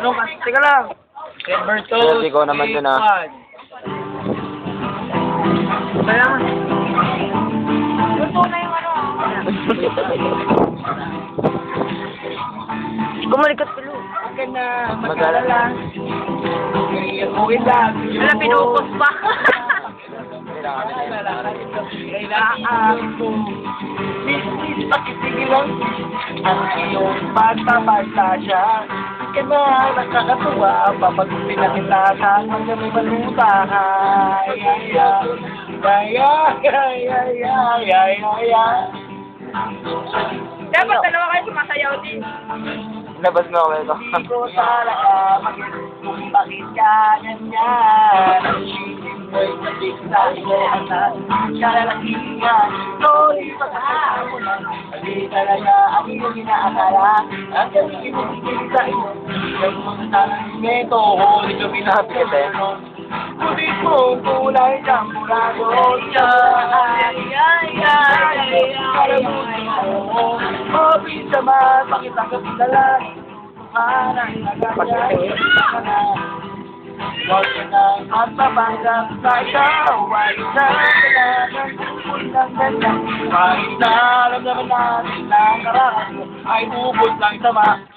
Ano ka? Teka lang. Roberto, Hindi ko naman dun, ah. Kaya nga. Luto na yung ano. Kumalikat pilo. Huwag ka na mag-alala. Wala, pinupos pa. Kailangan ko. Miss, pakitigilan. Ang iyong pagpapasasya. Ka na nakakatuwa. Papagupin na kita sa magandang malutahan. Dapat dalawa kayo sumasayaw din. Labas mo ako ito. Hindi ko talaga mag-isip kung bakit ka ganyan. Ang isip mo'y sabik sa iwanan. Kalalakihan, sorry pagkakamo lang. Hindi talaga ang iyong inaakala. Ang galing kinigil sa iyo. Yung mga tanang-meto, huli ko pinapagano. Kulit mong kulay ng murado. Mabis naman, pakitang kapilalan. Parang nagagay ka na. Huwag ka nang magpapanggap sa ikaw. Ay sa kailangan tungkol ng ganyan. Kahit na alam naman natin na ang karaan mo ay ubod lang sama.